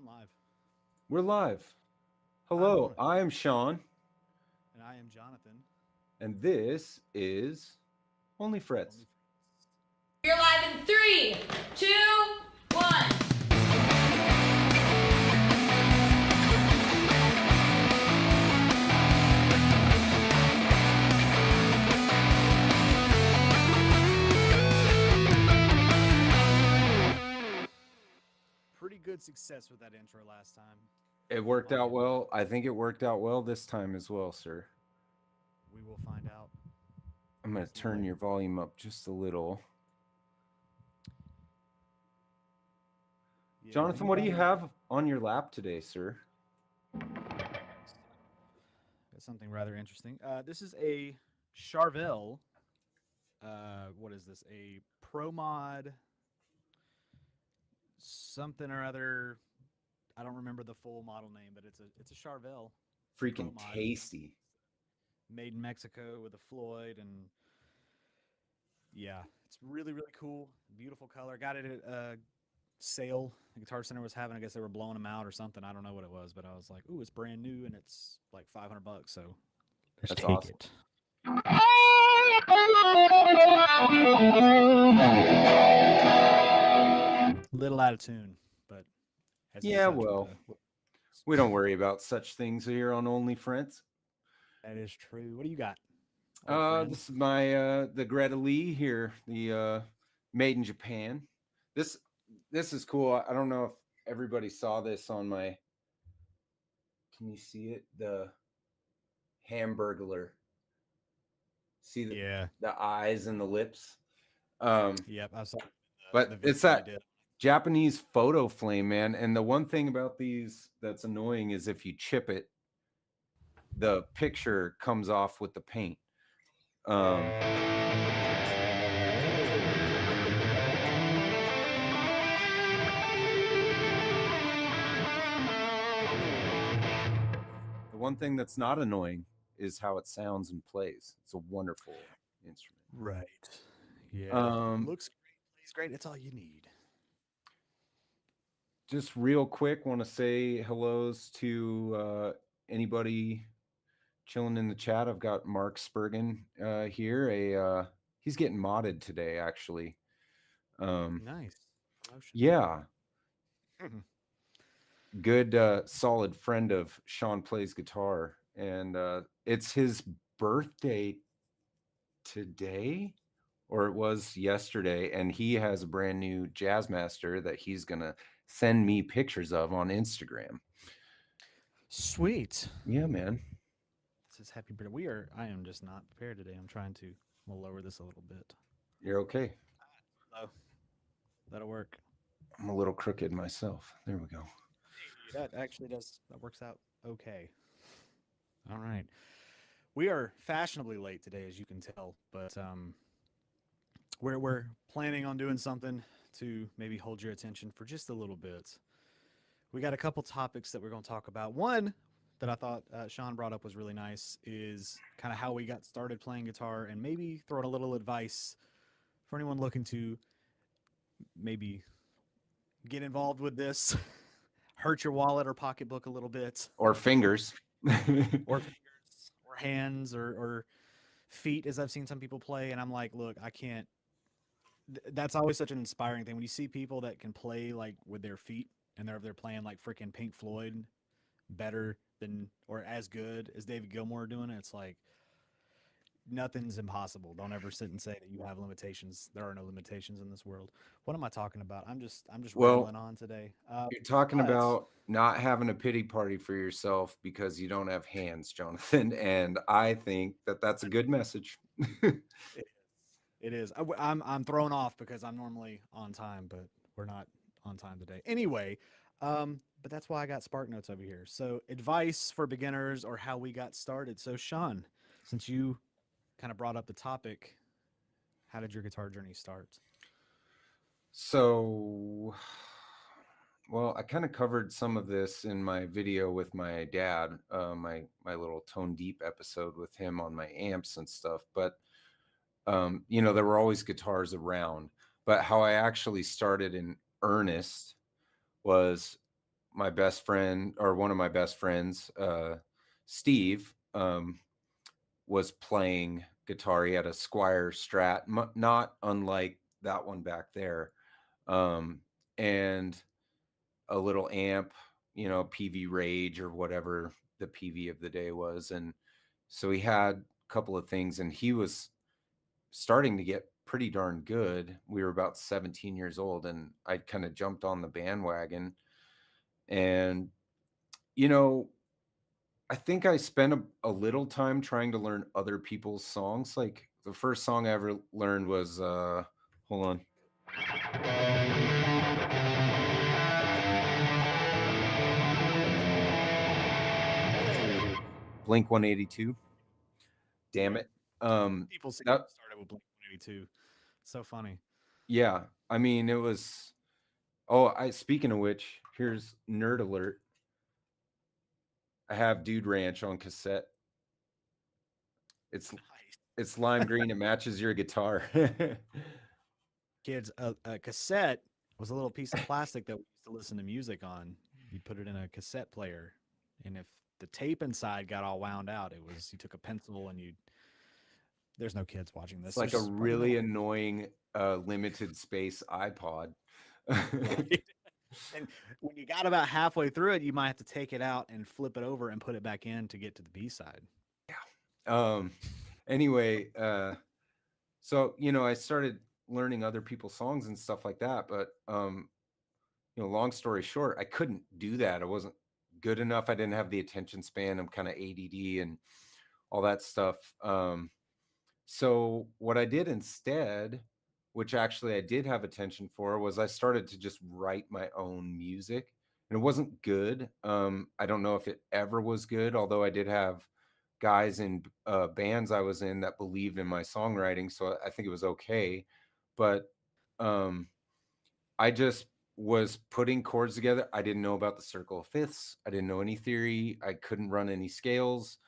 I'm live. We're live. I'm Hello, on it. I am Sean, And I am Jonathan. and this is Onlyfrets. Only You're live in three, two, one. pretty good success with that intro last time. It worked I'll out give it. well. I think it worked out well this time as well, sir. We will find out. I'm going to turn your volume up just a little. Yeah, Jonathan, what do you have on your lap today, sir? Got something rather interesting. This is a Charvel. What is this? A Pro Mod something or other. I don't remember the full model name, but it's a Charvel Pro Freaking Mod tasty. made in Mexico with a Floyd, and yeah, it's really cool. Beautiful color. Got it at sale the Guitar Center was having. I guess they were blowing them out or something. I don't know what it was, but I was like, "Ooh, it's brand new and it's like $500." So let's That's take awesome. it. Little out of tune, but as is Yeah, such well, with we don't worry about such things here on Onlyfrets. that is true. What do you got, old friend? This is my the Greta Lee here, the made in Japan. This this is cool. I don't know if everybody saw this on my. Can you see it? The Hamburglar. See the eyes and the lips. Yep, I saw But the it's video you that did. Japanese photo flame, man. And the one thing about these that's annoying is if you chip it, the picture comes off with the paint. The one thing that's not annoying is how it sounds and plays. It's a wonderful instrument. Right. Yeah. Looks great. Plays great. It's all you need. Just real quick, want to say hellos to anybody chilling in the chat. I've got Mark Spurgeon here. He's getting modded today, actually. Nice. Promotion. Yeah. Good, solid friend of Sean Plays Guitar. And it's his birthday today, or it was yesterday. And he has a brand new Jazzmaster that he's going to send me pictures of on Instagram. Sweet. Yeah, man. This is happy birthday. I am just not prepared today. We'll lower this a little bit. You're okay. Oh, that'll work. I'm a little crooked myself. There we go. That actually that works out okay. All right. We are fashionably late today, as you can tell, but we're planning on doing something to maybe hold your attention for just a little bit. We got a couple topics that we're going to talk about. One that I thought Sean brought up was really nice is kind of how we got started playing guitar, and maybe throw in a little advice for anyone looking to maybe get involved with this, hurt your wallet or pocketbook a little bit, Or fingers. or fingers, or hands, or feet, as I've seen some people play. And I'm like, look, I can't. That's always such an inspiring thing when you see people that can play like with their feet, and they're playing like freaking Pink Floyd better than or as good as David Gilmour doing it. It's like nothing's impossible. Don't ever sit and say that you have limitations. There are no limitations in this world. What am I talking about? I'm just Well, rambling on today. You're talking But about not having a pity party for yourself because you don't have hands, Jonathan. And I think that that's a good message. it is. I'm thrown off because I'm normally on time, but we're not on time today. Anyway, but that's why I got Spark Notes over here. So advice for beginners or how we got started. So Sean, since you kind of brought up the topic, how did your guitar journey start? So, well, I kind of covered some of this in my video with my dad, my little Tone Deep episode with him on my amps and stuff. But there were always guitars around. But how I actually started in earnest was my best friend, or one of my best friends, Steve, was playing guitar. He had a Squire Strat, not unlike that one back there, um, and a little amp, PV Rage or whatever the PV of the day was. And so he had a couple of things, and he was starting to get pretty darn good. We were about 17 years old, and I kind of jumped on the bandwagon. And, you know, I think I spent a little time trying to learn other people's songs. Like the first song I ever learned was, hold on. Blink 182. Damn it. People see That, started with Blink 182. So funny. yeah. I mean, it was, oh, speaking of which, here's Nerd Alert. I have Dude Ranch on cassette. It's Nice. it's lime green. It matches your guitar. Kids, a cassette was a little piece of plastic that we used to listen to music on. You put it in a cassette player, and if the tape inside got all wound out, it was you took a pencil and you. There's no kids watching this. It's like a There's probably really annoying limited space iPod. right. And when you got about halfway through it, you might have to take it out and flip it over and put it back in to get to the B side. um anyway, so I started learning other people's songs and stuff like that, but long story short, I couldn't do that. I wasn't good enough. I didn't have the attention span. I'm kind of ADD and all that stuff. So what I did instead, which actually I did have attention for, was I started to just write my own music. And it wasn't good. I don't know if it ever was good, although I did have guys in bands I was in that believed in my songwriting, so I think it was okay. But um, I just was putting chords together. I didn't know about the circle of fifths. I didn't know any theory. I couldn't run any scales.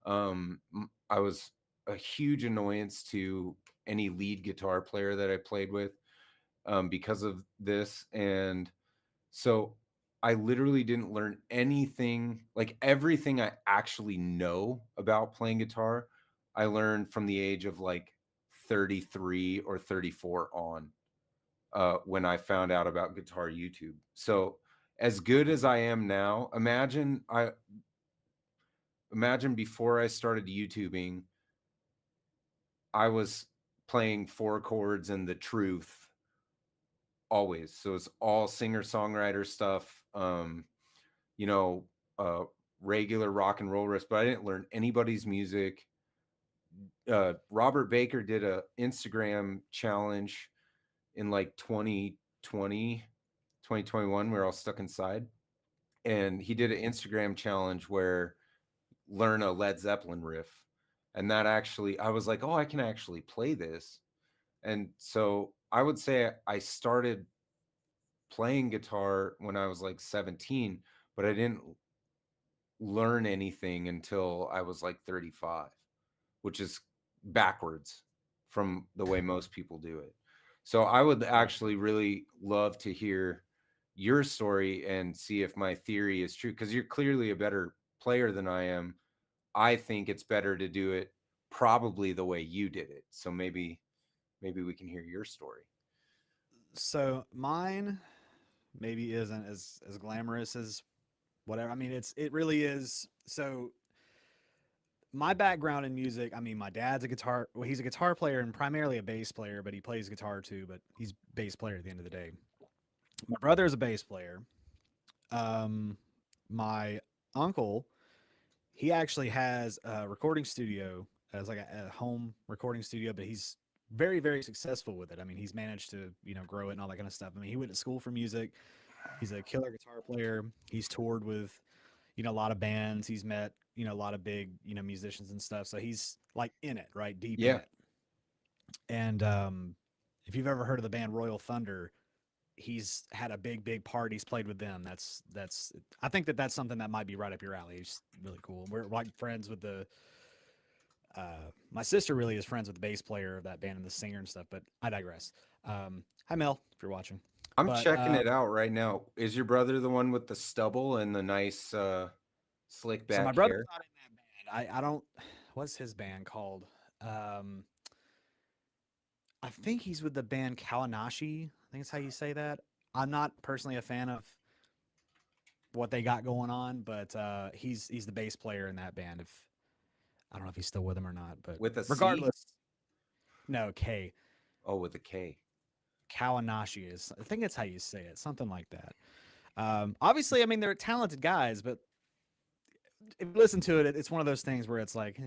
I was a huge annoyance to any lead guitar player that I played with because of this. And so I literally didn't learn anything, like everything I actually know about playing guitar, I learned from the age of like 33 or 34 on, when I found out about Guitar YouTube. So as good as I am now, imagine before I started YouTubing, I was playing four chords and the truth always. So it's all singer-songwriter stuff, you know, uh, regular rock and roll riffs, but I didn't learn anybody's music. Robert Baker did a Instagram challenge in like 2020, 2021. We we're all stuck inside. And he did an Instagram challenge where learn a Led Zeppelin riff. And that actually, I was like, oh, I can actually play this. And so I would say I started playing guitar when I was like 17, but I didn't learn anything until I was like 35, which is backwards from the way most people do it. So I would actually really love to hear your story and see if my theory is true, because you're clearly a better player than I am. I think it's better to do it probably the way you did it. So maybe we can hear your story. So mine maybe isn't as glamorous as whatever. I mean, it really is. So my background in music, I mean, my dad's a guitar. Well, he's a guitar player and primarily a bass player, but he plays guitar too. But he's bass player at the end of the day. My brother is a bass player. Um, my uncle, he actually has a recording studio as like a home recording studio, but he's very, very successful with it. I mean, he's managed to, grow it and all that kind of stuff. I mean, he went to school for music. He's a killer guitar player. He's toured with, a lot of bands. He's met, a lot of big, musicians and stuff. So he's like in it, right? Deep in Yeah. it. And if you've ever heard of the band Royal Thunder, he's had a big, big part. He's played with them. That's. I think that's something that might be right up your alley. He's really cool. We're like friends with the. My sister really is friends with the bass player of that band and the singer and stuff. But I digress. Hi Mel, if you're watching. I'm But checking it out right now. Is your brother the one with the stubble and the nice slick so my back brother's hair? not in that band. I don't. What's his band called? Um, I think he's with the band Kawanashi. I think that's how you say that. I'm not personally a fan of what they got going on, but he's the bass player in that band. If I don't know if he's still with them or not, but With a C? regardless, no K Oh, with a K. Kawanashi is. I think that's how you say it, something like that. Obviously, I mean they're talented guys, but if you listen to it, it's one of those things where it's like,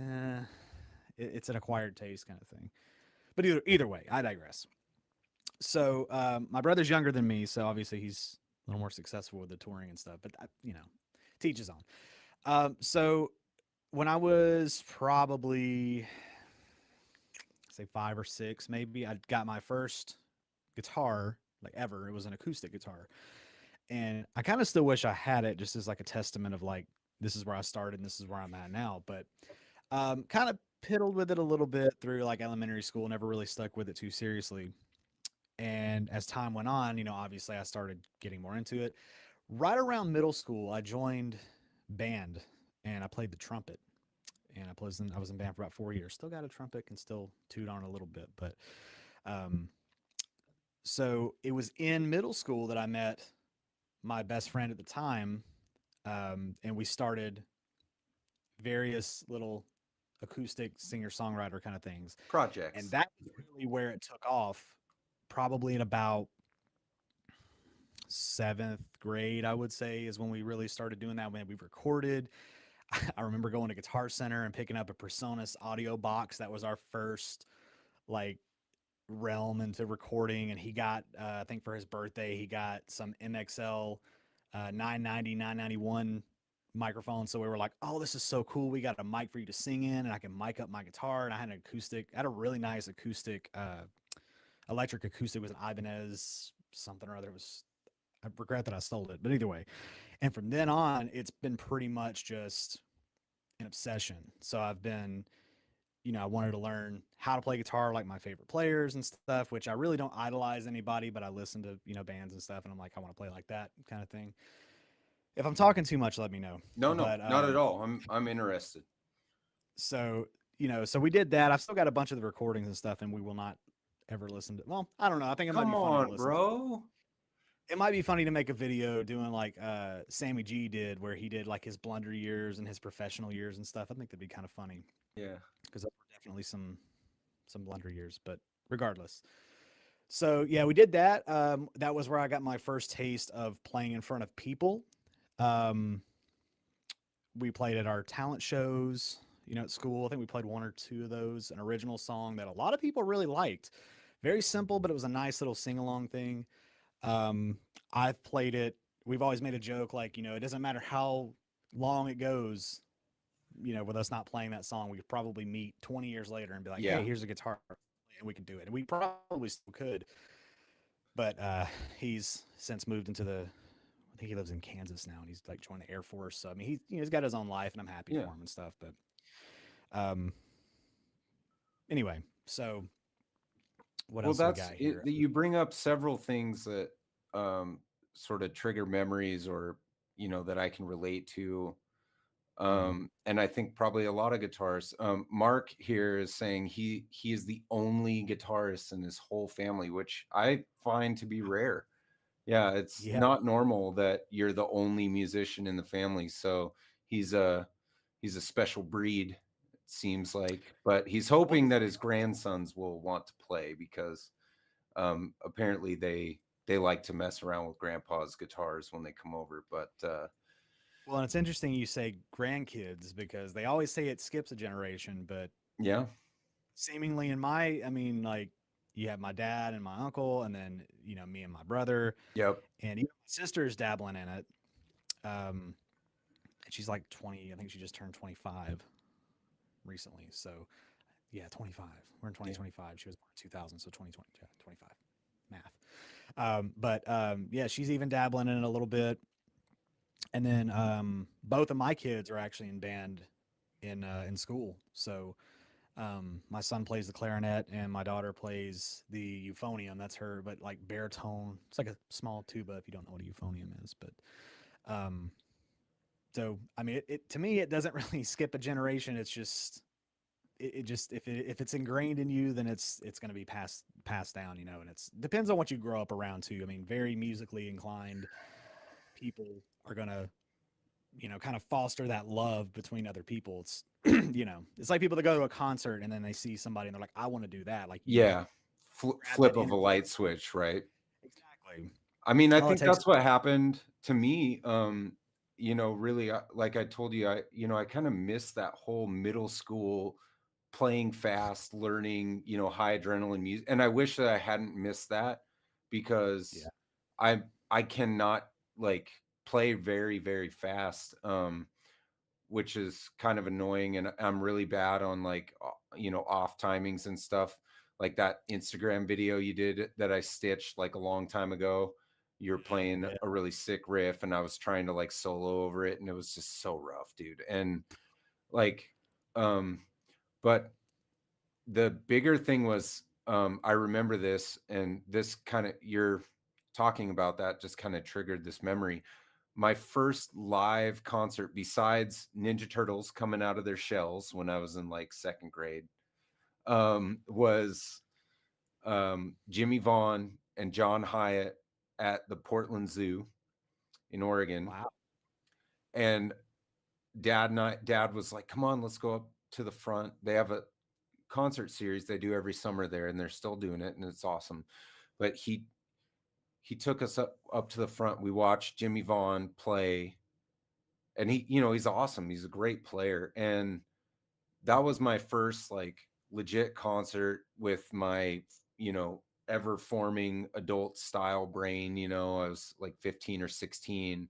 it's an acquired taste kind of thing. But either way, I digress. So my brother's younger than me, so obviously he's a little more successful with the touring and stuff. But teaches on. So when I was probably say 5 or 6, maybe I got my first guitar like ever. It was an acoustic guitar, and I kind of still wish I had it, just as like a testament of like this is where I started and this is where I'm at now. But kind of piddled with it a little bit through like elementary school, never really stuck with it too seriously. And as time went on, obviously I started getting more into it. Right around middle school, I joined band and I played the trumpet. And I was in band for about 4 years. Still got a trumpet, can still toot on a little bit, but um, so it was in middle school that I met my best friend at the time, and we started various little acoustic singer songwriter kind of things, and Projects. that was really where it took off. Probably in about seventh grade, I would say, is when we really started doing that. When we recorded, I remember going to Guitar Center and picking up a Presonus audio box. That was our first like realm into recording. And he got, I think for his birthday, he got some MXL 990, 991 microphone. So we were like, oh, this is so cool. We got a mic for you to sing in, and I can mic up my guitar. And I had an acoustic, I had a really nice acoustic, electric acoustic with an Ibanez something or other. It was, I regret that I sold it, but either way. And from then on, it's been pretty much just an obsession. So I've been, I wanted to learn how to play guitar like my favorite players and stuff, which I really don't idolize anybody, but I listen to, bands and stuff and I'm like, I want to play like that kind of thing. If I'm talking too much, let me know. No, no, But not at all. I'm interested. so, so we did that. I've still got a bunch of the recordings and stuff, and we will not ever listen to, well, I don't know. I think it might be Come funny to on, listen to. bro. It might be funny to make a video doing like Sammy G did, where he did like his blunder years and his professional years and stuff. I think that'd be kind of funny Yeah. because there were definitely some blunder years, but regardless. So yeah, we did that. That was where I got my first taste of playing in front of people. Um, we played at our talent shows, at school. I think we played one or two of those. An original song that a lot of people really liked. Very simple, but it was a nice little sing along thing. Um, I've played it. We've always made a joke like, it doesn't matter how long it goes, with us not playing that song, we could probably meet 20 years later and be like, Yeah. hey, here's a guitar and we can do it. And we probably still could. But he's since moved into I think he lives in Kansas now and he's like joined the Air Force. So I mean he's got his own life and I'm happy Yeah. for him and stuff. But um anyway, so what Well, else do we that's got it. here? You bring up several things that sort of trigger memories or, that I can relate to. Mhm. And I think probably a lot of guitarists. Mark here is saying he is the only guitarist in his whole family, which I find to be rare. Yeah, it's Yeah. not normal that you're the only musician in the family. So he's a he's a special breed, it seems like. But he's hoping that his grandsons will want to play because apparently they like to mess around with grandpa's guitars when they come over. But Well, and it's interesting you say grandkids because they always say it skips a generation, but yeah, seemingly I mean, like you have my dad and my uncle, and then me and my brother, yep, and even my sister's dabbling in it. Um, and she's like 20. I think she just turned 25 recently. So yeah, 25. We're in yeah, 2025. She was born in 2000, so 2020, yeah, 25. Math. But yeah, she's even dabbling in it a little bit. And then both of my kids are actually in band in school. So My son plays the clarinet, and my daughter plays the euphonium. That's her, but like baritone. It's like a small tuba if you don't know what a euphonium is. But um, so I mean, it to me, it doesn't really skip a generation. It's just it just if it's ingrained in you, then it's going to be passed down, you know. And it's depends on what you grow up around too. I mean, very musically inclined people are going to, you know, kind of foster that love between other people. It's you know, it's like people that go to a concert and then they see somebody and they're like, I want to do that. Like you Yeah. grab that Flip of a energy. light switch, right? Exactly. I mean, I All it think takes. that's what happened to me. Really, like I told you, I kind of missed that whole middle school playing fast, learning, high adrenaline music. And I wish that I hadn't missed that Yeah. because I I cannot like play very, very fast. Which is kind of annoying. And I'm really bad on like, off timings and stuff. Like that Instagram video you did that I stitched like a long time ago. You were playing Yeah. a really sick riff and I was trying to like solo over it and it was just so rough, dude. And like, um, but the bigger thing was, I remember this and this kind of, you're talking about that just kind of triggered this memory. My first live concert besides Ninja Turtles coming out of their shells when I was in like second grade, was Jimmy Vaughn and John Hyatt at the Portland Zoo in Oregon. Wow. And dad was like, come on, let's go up to the front. They have a concert series they do every summer there and they're still doing it and it's awesome. But he took us up to the front. We watched Jimmy Vaughn play and he's awesome. He's a great player. And that was my first like legit concert with my, ever forming adult style brain. I was like 15 or 16.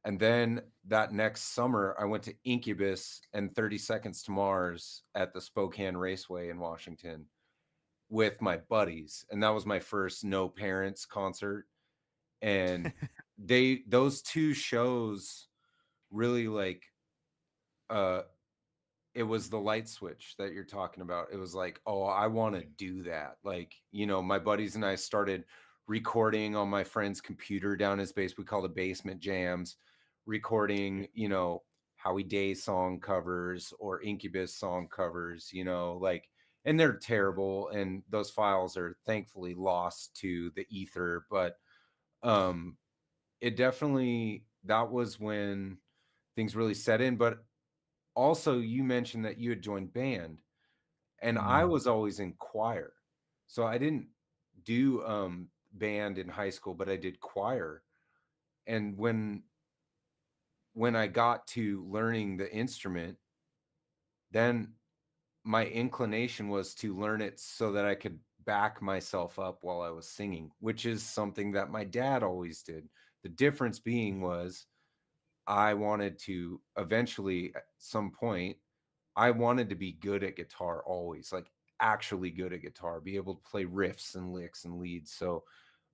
And then that next summer, I went to Incubus and 30 Seconds to Mars at the Spokane Raceway in Washington with my buddies. And that was my first no parents concert. And those two shows really like, uh, it was the light switch that you're talking about. It was like, oh, I want to do that. Like, my buddies and I started recording on my friend's computer down his base. We call it basement jams, recording, Howie Day song covers or Incubus song covers, like, and they're terrible. And those files are thankfully lost to the ether. But um, it definitely, that was when things really set in. But also you mentioned that you had joined band and I Mm. was always in choir. So I didn't do band in high school, but I did choir. And when I got to learning the instrument, then my inclination was to learn it so that I could back myself up while I was singing, which is something that my dad always did. The difference being was I wanted to eventually at some point I wanted to be good at guitar always, like actually good at guitar, be able to play riffs and licks and leads. So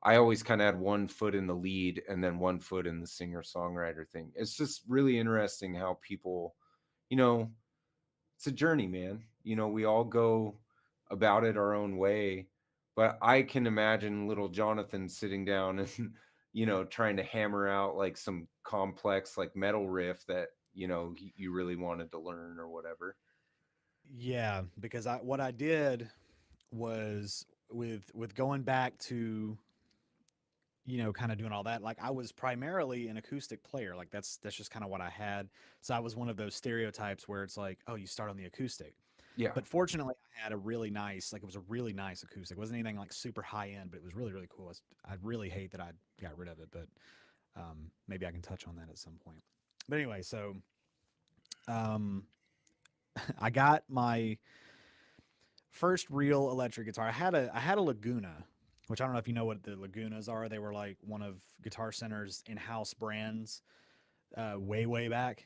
I always kind of had one foot in the lead and then one foot in the singer songwriter thing. It's just really interesting how people, you know, it's a journey, man. We all go about it our own way. But I can imagine little Jonathan sitting down and, trying to hammer out like some complex like metal riff that, you really wanted to learn or whatever. Yeah, because I what I did was with going back to, you know, kind of doing all that, like I was primarily an acoustic player. Like that's just kind of what I had. So I was one of those stereotypes where it's like, oh, you start on the acoustic. Yeah. But fortunately, I had a really nice, like it was a really nice acoustic. It wasn't anything like super high end, but it was really, really cool. I really hate that I got rid of it, but maybe I can touch on that at some point. But anyway, so um, I got my first real electric guitar. I had a Laguna, which I don't know if you know what the Lagunas are. They were like one of Guitar Center's in-house brands way back.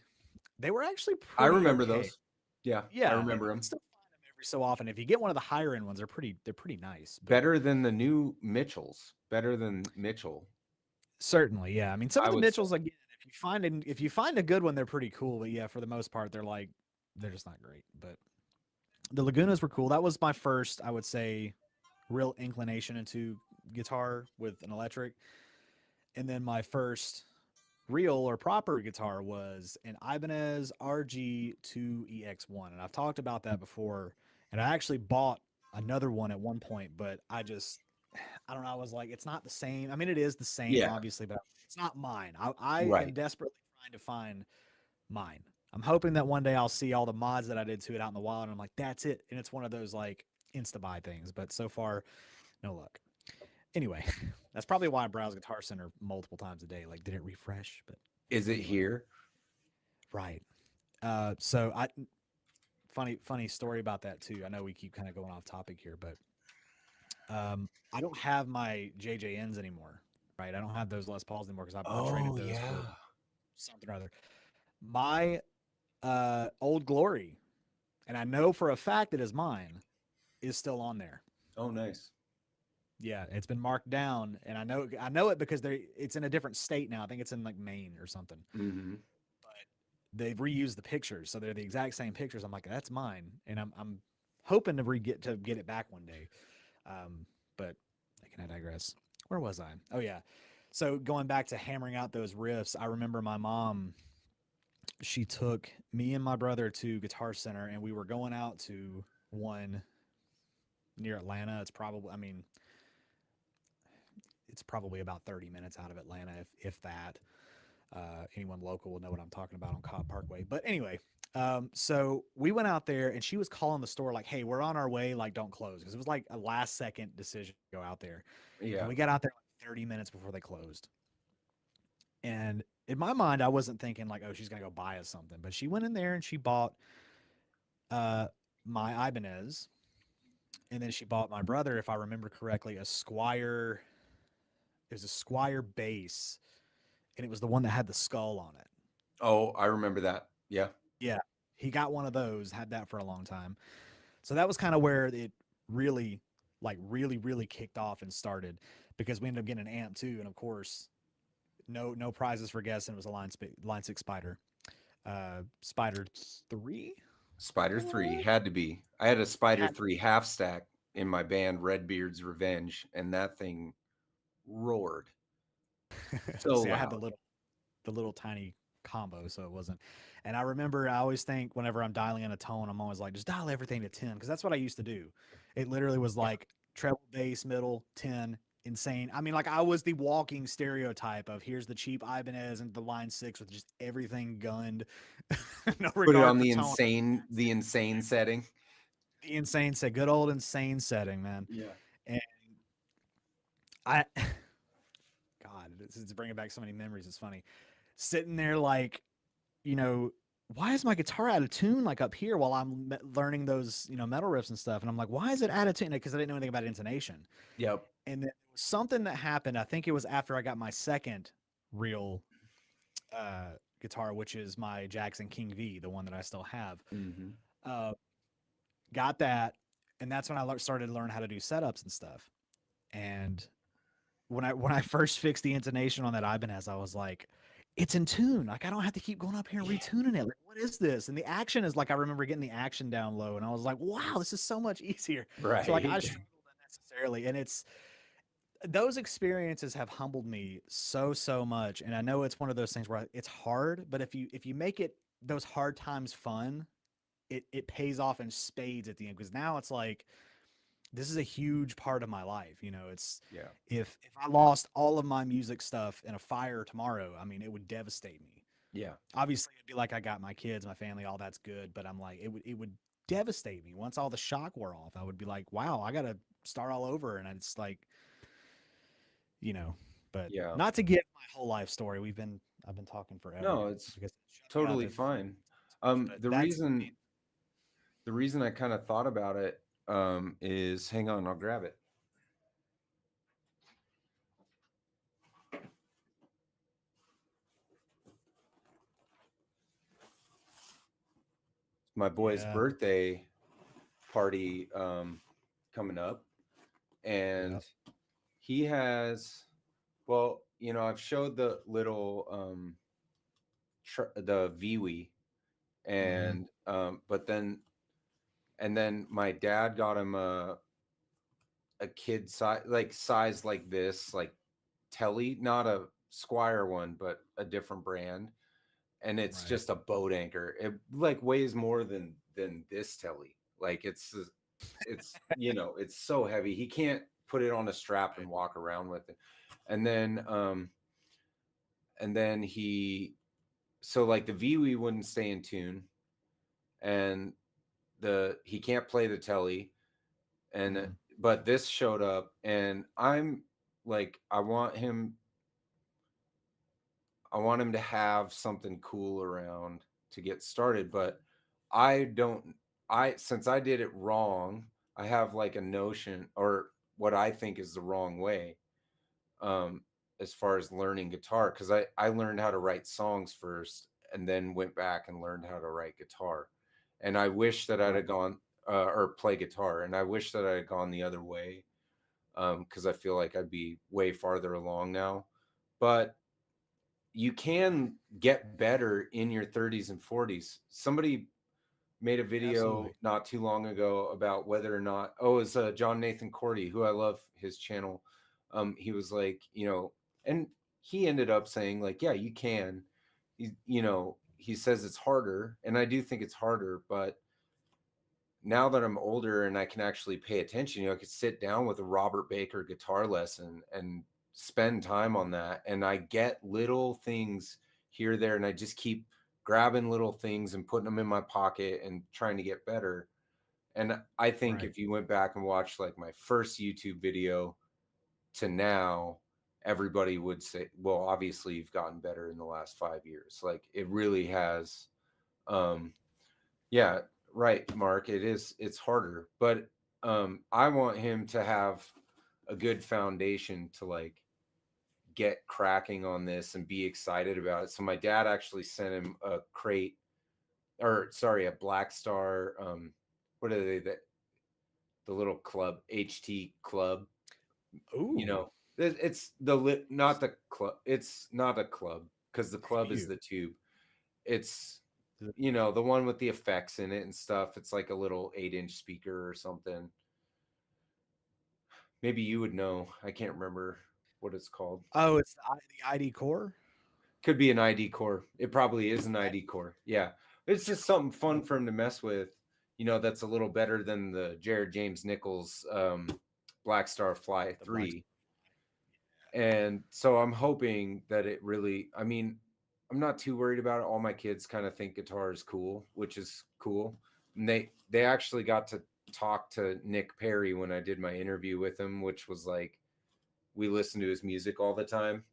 They were actually I pretty remember okay. those. Yeah, I Yeah, I mean remember you can them. still find them every so often. If you get one of the higher end ones, they're pretty nice. But Better than the new Mitchells. Better than Mitchell, certainly, yeah. I mean some I of the would say. Mitchells again, if you find a good one, they're pretty cool. But yeah, for the most part, they're just not great. But The Lagunas were cool. That was my first, I would say, real inclination into guitar with an electric. And then my first real or proper guitar was an Ibanez RG2EX1. And I've talked about that before. And I actually bought another one at one point, but I don't know. I was like, it's not the same. I mean, it is the same, Yeah. obviously, but it's not mine. I am Right. desperately trying to find mine. I'm hoping that one day I'll see all the mods that I did to it out in the wild, and I'm like, that's it. And it's one of those like insta buy things. But so far, no luck. Anyway, that's probably why I browse Guitar Center multiple times a day. Like, did it refresh? But Is it anyway, here? right. So I funny story about that too. I know we keep kind of going off topic here, but I don't have my JJNs anymore. Right, I don't have those Les Pauls anymore because I traded Oh those yeah. for something or other. My Old Glory, and I know for a fact it is mine, is still on there. Oh nice. Yeah, it's been marked down, and I know it because it's in a different state now. I think it's in like Maine or something. Mm-hmm. But they've reused the pictures, so they're the exact same pictures. I'm like, that's mine, and I'm hoping to get it back one day. But can I digress? Where was I? Oh yeah. So going back to hammering out those riffs, I remember my mom. She took me and my brother to Guitar Center, and we were going out to one near Atlanta. I mean, it's probably about 30 minutes out of Atlanta, if that. Anyone local will know what I'm talking about on Cobb Parkway. But anyway, so we went out there, and she was calling the store like, "Hey, we're on our way. Like, don't close," because it was like a last second decision to go out there. And Yeah. we got out there like 30 minutes before they closed. And in my mind, I wasn't thinking like, "Oh, she's gonna go buy us something," but she went in there and she bought uh, my Ibanez, and then she bought my brother, if I remember correctly, a Squire. It was a Squire bass, and it was the one that had the skull on it. Oh, I remember that. Yeah. Yeah, he got one of those, had that for a long time. So that was kind of where it really, really kicked off and started, because we ended up getting an amp too, and of course, no prizes for guessing. It was a line six Spider, Spider 3. Spider 3 had to be. I had a Spider Had 3 half stack in my band Redbeard's Revenge, and that thing roared so See, I had loud. the little tiny combo, so it wasn't. And I remember I always think whenever I'm dialing in a tone, I'm always like, just dial everything to 10, because that's what I used to do. It literally was Yeah. like treble, bass, middle, 10, insane. I mean, like I was the walking stereotype of here's the cheap Ibanez and the line six with just everything gunned, no Put it regard on for tone. the insane setting. The insane set, good old insane setting, man. Yeah. And I, God, this is bringing back so many memories. It's funny sitting there like, why is my guitar out of tune like up here while I'm learning those, metal riffs and stuff? And I'm like, why is it out of tune? Because I didn't know anything about intonation. Yep. And then there was something that happened. I think it was after I got my second real guitar, which is my Jackson King V, the one that I still have. Mm-hmm. Uh, got that, and that's when I started to learn how to do setups and stuff. And when I first fixed the intonation on that Ibanez, I was like, it's in tune. Like I don't have to keep going up here and retuning it. Like, what is this? And the action is like, I remember getting the action down low, and I was like, wow, this is so much easier. So like I Right. struggled unnecessarily, and it's those experiences have humbled me so much. And I know it's one of those things where it's hard, but if you make it those hard times fun, it pays off in spades at the end, because now it's like this is a huge part of my life. It's Yeah. if I lost all of my music stuff in a fire tomorrow, I mean, it would devastate me. Yeah. Obviously, it'd be like I got my kids, my family, all that's good, but I'm like, it would devastate me once all the shock wore off. I would be like, wow, I gotta start all over, and it's like, you know, but Yeah. not to get my whole life story. I've been talking forever. No, it's Because shut me up totally if fine. but The that's reason I kind of thought about it is, hang on, I'll grab it. My boy's yeah, birthday party coming up, and yep, he has, well, I've showed the little the VWE, mhm, and but then And then my dad got him a kid size like this, like telly, not a Squire one, but a different brand. And it's Right. just a boat anchor. It like weighs more than this telly. Like it's it's so heavy. He can't put it on a strap and Right. walk around with it. And then he so like the VWE wouldn't stay in tune, and the he can't play the telly, and Mhm. but this showed up, and I'm like I want him to have something cool around to get started, but I don't since I did it wrong, I have like a notion or what I think is the wrong way um as far as learning guitar, cuz I learned how to write songs first and then went back and learned how to write guitar. And I wish that I'd Right. have gone or play guitar, and I wish that I had gone the other way, cuz I feel like I'd be way farther along now. But you can get better in your 30s and 40s. Somebody made a video Absolutely. not too long ago about whether or not, it's John Nathan Cordy, who I love his channel. He was like, and he ended up saying like, yeah, you can. He says it's harder, and I do think it's harder, but now that I'm older and I can actually pay attention, I could sit down with a Robert Baker guitar lesson and spend time on that. And I get little things here, there, and I just keep grabbing little things and putting them in my pocket and trying to get better. And I think Right. if you went back and watched like my first YouTube video to now, everybody would say, well, obviously you've gotten better in the last 5 years. Like it really has. Um, yeah, right, Mark. It's harder, but I want him to have a good foundation to like get cracking on this and be excited about it. So my dad actually sent him a crate, or sorry, a Black Star what are they, the little club, HT club, Ooh. it's the lit, not the club. It's not a club because the club is Phew. the tube. It's Th- the one with the effects in it and stuff. It's like a little 8-inch speaker or something. Maybe you would know. I can't remember what it's called. Oh, it's the ID core. Could be an ID core. It probably is an Okay. ID core. Yeah. It's just something fun for him to mess with, that's a little better than the Jared James Nichols Black Star Fly The black. 3. And so I'm hoping that it really, I mean, I'm not too worried about it. All my kids kind of think guitar is cool, which is cool. And they actually got to talk to Nick Perry when I did my interview with him, which was like we listened to his music all the time.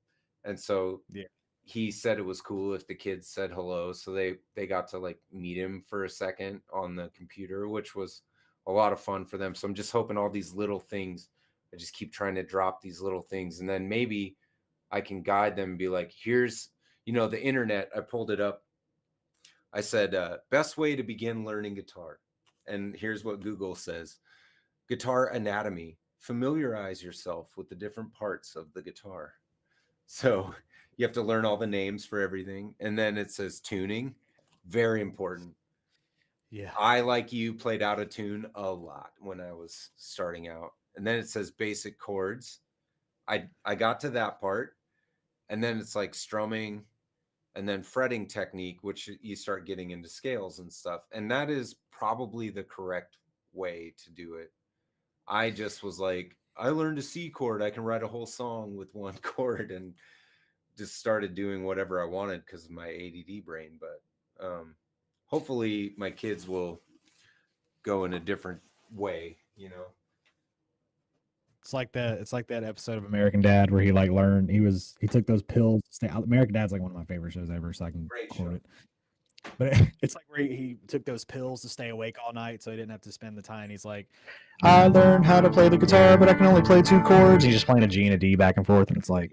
And so Yeah. he said it was cool if the kids said hello. So they got to like meet him for a second on the computer, which was a lot of fun for them. So I'm just hoping all these little things, I just keep trying to drop these little things, and then maybe I can guide them and be like, here's, the internet. I pulled it up. I said, best way to begin learning guitar. And here's what Google says: guitar anatomy. Familiarize yourself with the different parts of the guitar. So you have to learn all the names for everything. And then it says tuning. Very important. Yeah. I, like you, played out of tune a lot when I was starting out. And then it says basic chords. I got to that part, and then it's like strumming and then fretting technique, which you start getting into scales and stuff. And that is probably the correct way to do it. I just was like, I learned a C chord. I can write a whole song with one chord, and just started doing whatever I wanted because of my ADD brain. But hopefully my kids will go in a different way. It's like that episode of American Dad where he like learned he took those pills to stay. American Dad's like one of my favorite shows ever, so I can Great quote show. it. But it's like where he took those pills to stay awake all night, so he didn't have to spend the time. He's like, I learned how to play the guitar, but I can only play two chords. He's just playing a G and a D back and forth, and it's like,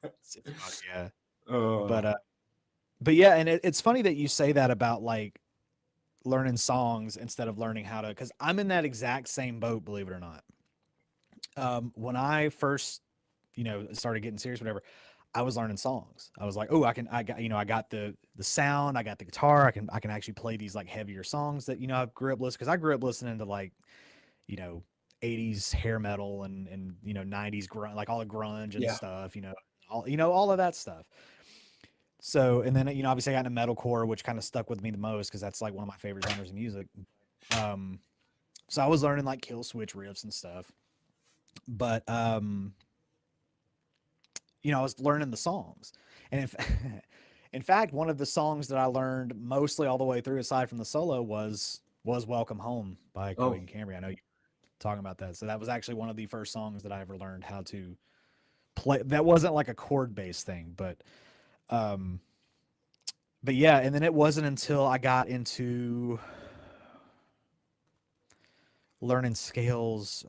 it's funny, yeah. Oh, But but yeah, and it's funny that you say that about like learning songs instead of learning how to, because I'm in that exact same boat, believe it or not. When I first, started getting serious, whatever, I was learning songs. I was like, oh, I got, I got the sound, I got the guitar, I can actually play these like heavier songs that I grew up listening because I grew up listening to like you know 80s hair metal and 90s grunge, like all the grunge and Yeah. stuff, all all of that stuff. So and then obviously I got into metalcore, which kind of stuck with me the most because that's like one of my favorite genres of music. Um, so I was learning like kill switch riffs and stuff, but I was learning the songs. And if in fact, one of the songs that I learned mostly all the way through, aside from the solo, was "Welcome Home" by Coheed Oh, and Cambria. I know you were talking about that. So that was actually one of the first songs that I ever learned how to play. That wasn't like a chord based thing, um, but yeah. And then it wasn't until I got into learning scales.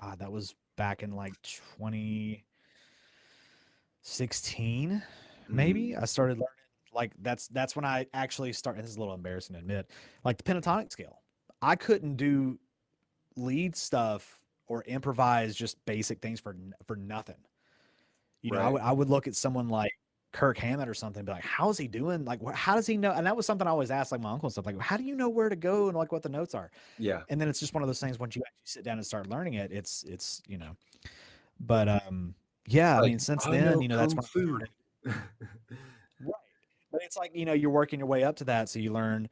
God, that was back in like 2016, maybe. mm, I started learning like that's when I actually started. This is a little embarrassing to admit, like the pentatonic scale. I couldn't do lead stuff or improvise just basic things for nothing. I right. would look at someone like Kirk Hammett or something and be like, "How is he doing? Like, how does he know?" And that was something I always asked like my uncle and stuff. Like, how do you know where to go and like what the notes are? Yeah. And then it's just one of those things. Once you actually sit down and start learning it, it's. But yeah. I Like mean, since I then, know that's kung when I fu. started. Right. But it's like, you're working your way up to that. So you learn,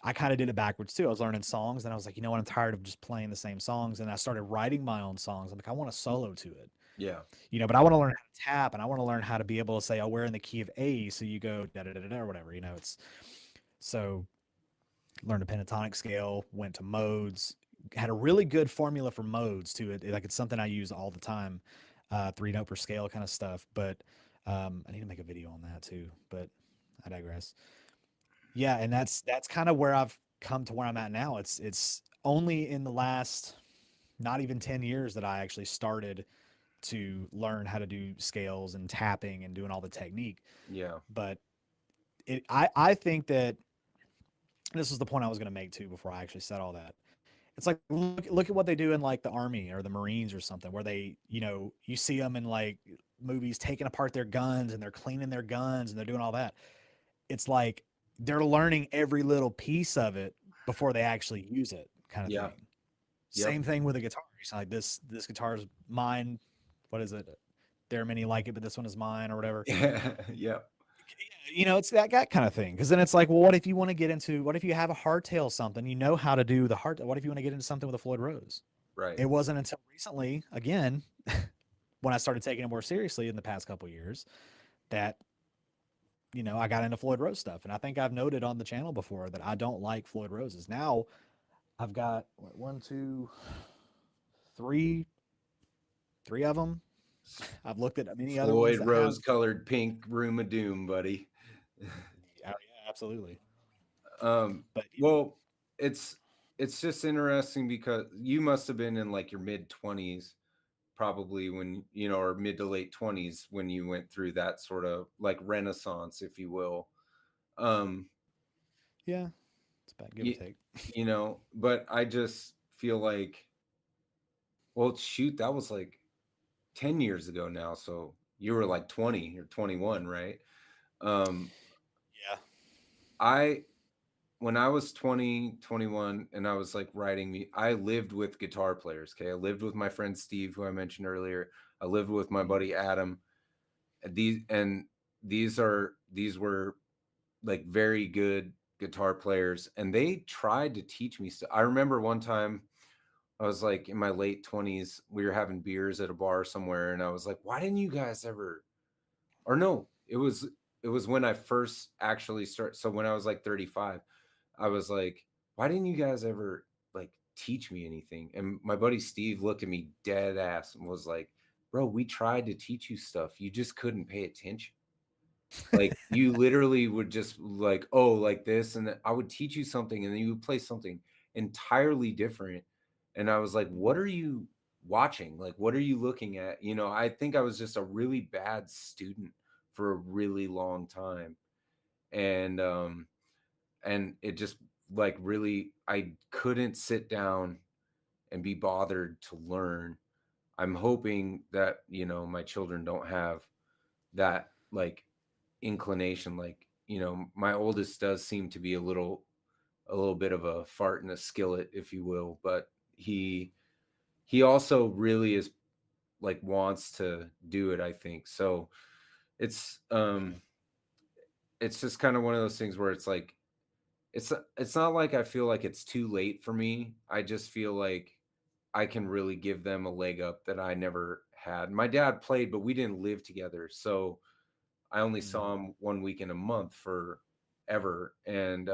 I kind of did it backwards too. I was learning songs and I was like, you know what? I'm tired of just playing the same songs. And I started writing my own songs. I'm like, I want to solo to it, Yeah. but I want to learn how to tap and I want to learn how to be able to say, oh, we're in the key of A. So you go da da da da or whatever, it's so learned a pentatonic scale, went to modes, had a really good formula for modes too. Like it's something I use all the time, 3 note per scale kind of stuff. But I need to make a video on that too. But I digress. Yeah, and that's kind of where I've come to where I'm at now. It's only in the last not even 10 years that I actually started to learn how to do scales and tapping and doing all the technique. Yeah. But I think that this is the point I was going to make too before I actually said all that. It's like look at what they do in like the army or the Marines or something where they, you see them in like movies taking apart their guns and they're cleaning their guns and they're doing all that. It's like they're learning every little piece of it before they actually use it, kind of Yeah. thing. Yep. Same thing with a guitar. It's like this guitar is mine. What is it? There are many like it, but this one is mine, or whatever. Yeah. Yep. It's that kind of thing. Because then it's like, well, what if you want to get into? What if you have a hardtail something? You know how to do the hard. What if you want to get into something with a Floyd Rose? Right. It wasn't until recently, again, when I started taking it more seriously in the past couple of years, that I got into Floyd Rose stuff. And I think I've noted on the channel before that I don't like Floyd Roses. Now I've got what, one, two, three of them. I've looked at many other ones Floyd that have. rose colored pink room of doom, buddy. Yeah, absolutely. um But well, it's it's just interesting because you must have been in like your mid 20s probably when or mid to late 20s when you went through that sort of like renaissance, if you will. um yeah, it's about give or you, take. but I just feel like, well, shoot, that was like 10 years ago now, so you were like 20 or 21, right? um Yeah. I When I was 20, 21, and I was like writing me, I lived with guitar players. Okay. I lived with my friend Steve, who I mentioned earlier. I lived with my Mhm. buddy Adam. These were like very good guitar players. And they tried to teach me stuff. I remember one time I was like in my late 20s, we were having beers at a bar somewhere, and I was like, why didn't you guys ever, or no, it was when I first actually started. So when I was like 35, I was like, why didn't you guys ever like teach me anything? And my buddy Steve looked at me dead ass and was like, bro, we tried to teach you stuff. You just couldn't pay attention. Like you literally would just like, oh, like this. And then I would teach you something and then you would play something entirely different. And I was like, what are you watching? Like, what are you looking at? I think I was just a really bad student for a really long time. And it just like really, I couldn't sit down and be bothered to learn. I'm hoping that my children don't have that like inclination. Like, you know, my oldest does seem to be a little bit of a fart in a skillet, if you will, but he also really is like wants to do it, I think. So it's um it's just kind of one of those things where it's like it's not like I feel like it's too late for me. I just feel like I can really give them a leg up that I never had. My dad played, but we didn't live together. So I only Mm. saw him 1 week in a month for ever. And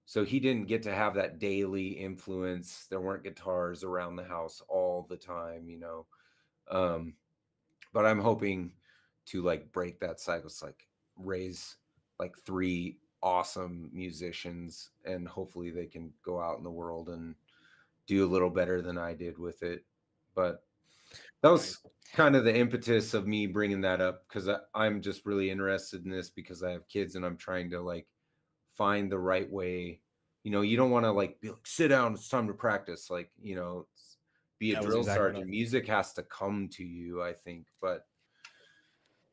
so he didn't get to have that daily influence. There weren't guitars around the house all the time, you know. Um, but I'm hoping to like break that cycle. It's like raise like three awesome musicians, and hopefully they can go out in the world and do a little better than I did with it. But that Right. was kind of the impetus of me bringing that up, because I'm just really interested in this because I have kids and I'm trying to like find the right way. You know, you don't want to like be like, sit down, it's time to practice. Like, you know, be a That was drill exactly what I sergeant. Music has to come to you, I think. But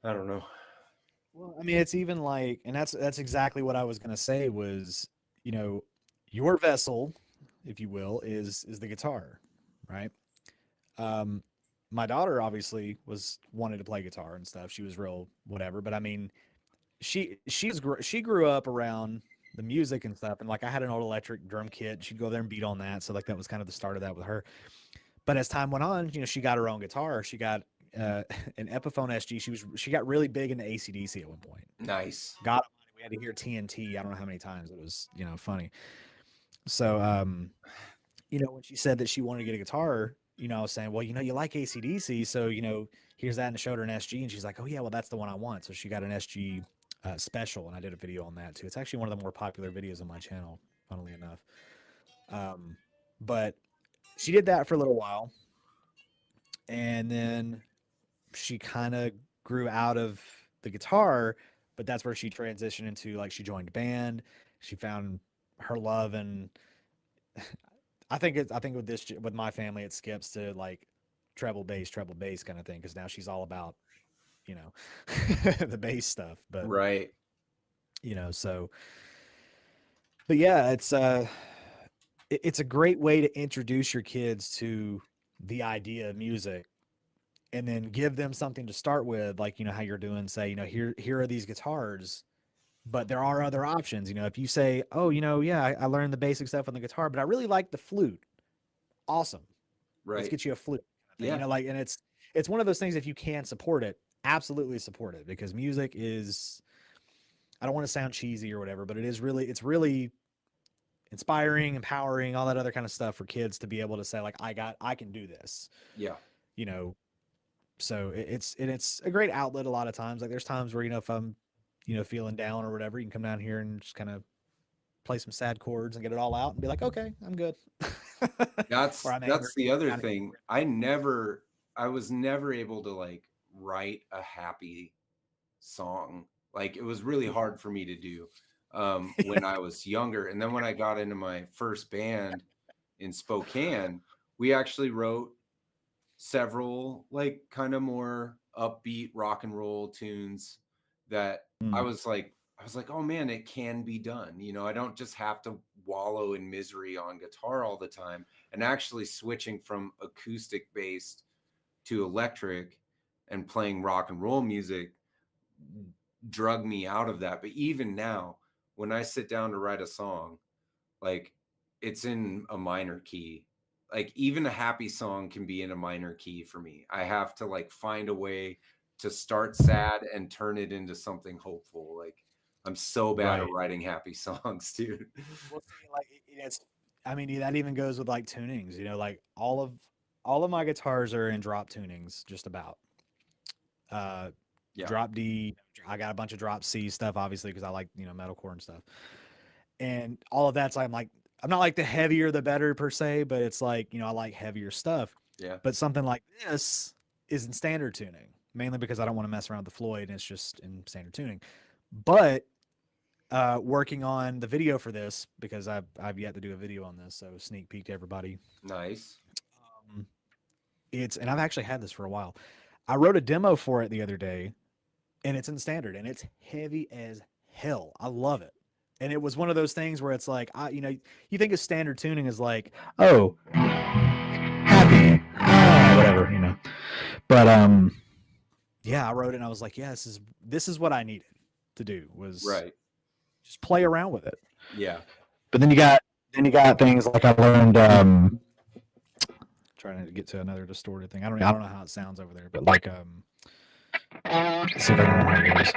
I don't know. Well, I mean, it's even like, and that's exactly what I was gonna say was, you know, your vessel, if you will, is the guitar, right? Um, my daughter obviously was wanted to play guitar and stuff. She was real whatever, but I mean, she grew up around the music and stuff, and like I had an old electric drum kit. She'd go there and beat on that, so like that was kind of the start of that with her. But as time went on, you know, she got her own guitar. She got an Epiphone SG. She got really big into AC/DC at one point. Nice. God, we had to hear TNT. I don't know how many times. It was, you know, funny. So, you know, when she said that she wanted to get a guitar, you know, I was saying, well, you know, you like AC/DC, so you know, here's that, and showed her an SG, and she's like, oh yeah, well, that's the one I want. So she got an SG special, and I did a video on that too. It's actually one of the more popular videos on my channel, funnily enough. Um, but she did that for a little while, and then she kind of grew out of the guitar, but that's where she transitioned into like she joined a band. She found her love, and I think with this with my family it skips to like treble bass kind of thing because now she's all about, you know, the bass stuff. But Right. you know, so but yeah, it's a great way to introduce your kids to the idea of music and then give them something to start with, like, you know, how you're doing, say, you know, here are these guitars, but there are other options. You know, if you say, oh, you know, yeah, I learned the basic stuff on the guitar, but I really like the flute. Awesome. Let's Right. get you a flute. You Yeah. know, like, and it's one of those things, if you can support it, absolutely support it, because music is, I don't want to sound cheesy or whatever, but it's really inspiring, empowering, all that other kind of stuff for kids to be able to say, like, I can do this, Yeah. you know. So it's a great outlet a lot of times. Like there's times where, you know, if I'm, you know, feeling down or whatever, you can come down here and just kind of play some sad chords and get it all out and be like, okay, I'm good. Or I'm angry. That's the other Down here. thing. I was never able to like write a happy song. Like it was really hard for me to do when I was younger. And then when I got into my first band in Spokane, we actually wrote several like kind of more upbeat rock and roll tunes that Mm. I was like, oh man, it can be done. You know, I don't just have to wallow in misery on guitar all the time. And actually switching from acoustic based to electric and playing rock and roll music drug me out of that. But even now, when I sit down to write a song, like it's in a minor key. Like even a happy song can be in a minor key for me. I have to like find a way to start sad and turn it into something hopeful. Like I'm so bad at Right. writing happy songs, dude. Well, see, like it's, I mean, that even goes with like tunings, you know, like all of my guitars are in drop tunings, just about. Uh, Yeah. Drop D. I got a bunch of drop C stuff, obviously, because I like, you know, metalcore and stuff. And all of that's like I'm not like the heavier the better per se, but it's like, you know, I like heavier stuff. Yeah. But something like this is in standard tuning, mainly because I don't want to mess around with the Floyd and it's just in standard tuning. But working on the video for this, because I've yet to do a video on this, so sneak peek to everybody. Nice. It's, and I've actually had this for a while. I wrote a demo for it the other day, and it's in standard, and it's heavy as hell. I love it. And it was one of those things where it's like, you think of standard tuning as like, oh, happy, whatever, But yeah, I wrote it and I was like, yeah, this is what I needed to do was Right. just play around with it. Yeah. But then you got things like I learned. Trying to get to another distorted thing. I don't know how it sounds over there, but like let's see if I can remember this.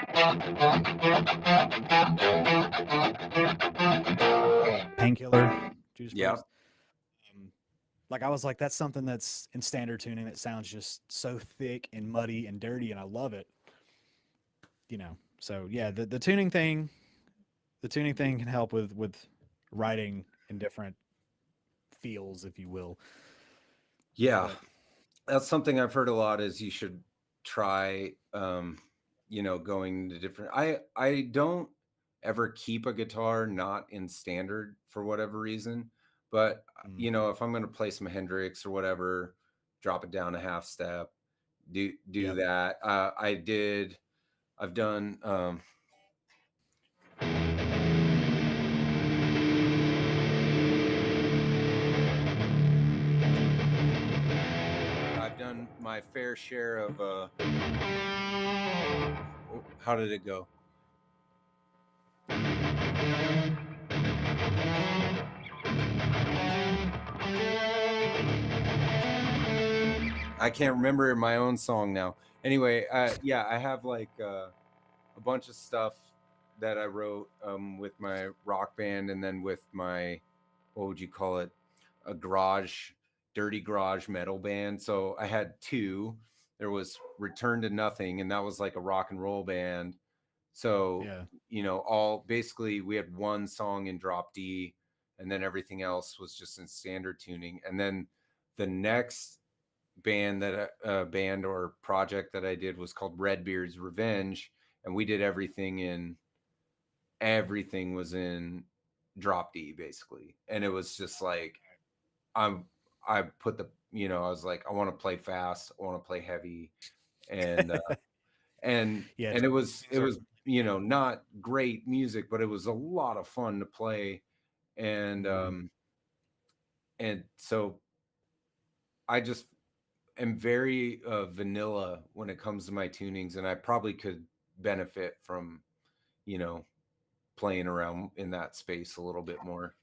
Painkiller, Judas Yeah. Priest. Like I was like, that's something that's in standard tuning that sounds just so thick and muddy and dirty, and I love it. So yeah, the tuning thing can help with writing in different feels, if you will. Yeah. But That's something I've heard a lot is you should try going to different I don't ever keep a guitar not in standard for whatever reason, but if I'm going to play some Hendrix or whatever, drop it down a half step, do yep. that. I've done I've done my fair share of how did it go? I can't remember my own song now. Anyway, yeah, I have like a bunch of stuff that I wrote with my rock band, and then with my, what would you call it, a dirty garage metal band. So I had two. There was Return to Nothing, and that was like a rock and roll band. So Yeah. all basically we had one song in drop D, and then everything else was just in standard tuning. And then the next band or project that I did was called Redbeard's Revenge, and we did everything was in drop D basically. And it was just like I'm I put the I was like, I want to play fast, I want to play heavy, and Yeah. and it was Certain. not great music, but it was a lot of fun to play. And Mhm. and so I just am very vanilla when it comes to my tunings, and I probably could benefit from you know playing around in that space a little bit more.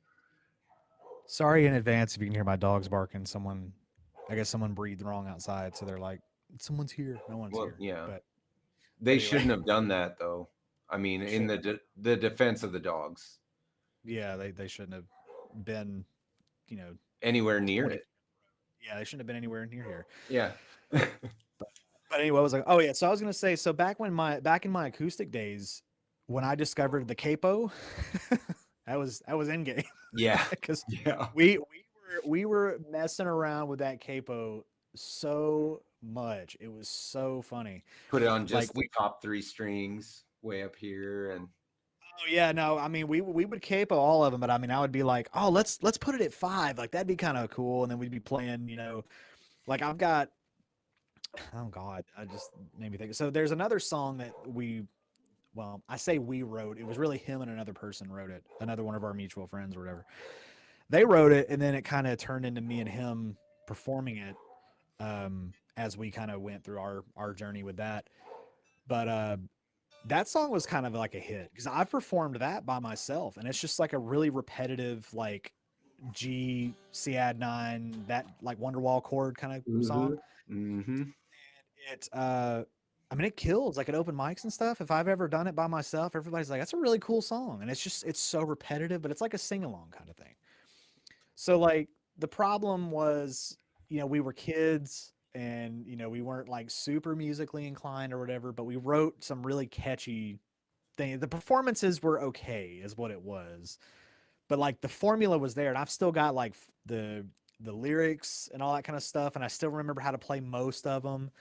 Sorry in advance if you can hear my dogs barking. I guess someone breathed wrong outside, so they're like, "Someone's here." No one's Well, here. yeah, But they anyway, shouldn't have done that though. I mean, they in shouldn't the have. the defense of the dogs, Yeah, they shouldn't have been. You know, anywhere near 20. it. Yeah, they shouldn't have been anywhere near here. Yeah. But anyway, I was like, oh yeah. So I was gonna say, so back in my acoustic days, when I discovered the capo, that was in game Yeah. because Yeah. we were messing around with that capo so much. It was so funny. Put it on Like just the top three strings way up here, and oh yeah, no, I mean we would capo all of them, but I mean I would be like, oh let's put it at 5, like that'd be kind of cool, and then we'd be playing, like I've got oh god, I just made me think. So there's another song that well, I say we wrote. It was really him and another person wrote it, another one of our mutual friends or whatever. They wrote it, and then it kind of turned into me and him performing it as we kind of went through our journey with that. But that song was kind of like a hit because I performed that by myself, and it's just like a really repetitive like G C add 9 that like Wonderwall chord kind of song. mm-hmm. Mm-hmm. It I mean it kills like at open mics and stuff. If I've ever done it by myself, everybody's like, that's a really cool song. And it's so repetitive, but it's like a sing-along kind of thing. So like the problem was, we were kids and we weren't like super musically inclined or whatever, but we wrote some really catchy thing. The performances were okay, is what it was. But like the formula was there, and I've still got like the lyrics and all that kind of stuff, and I still remember how to play most of them.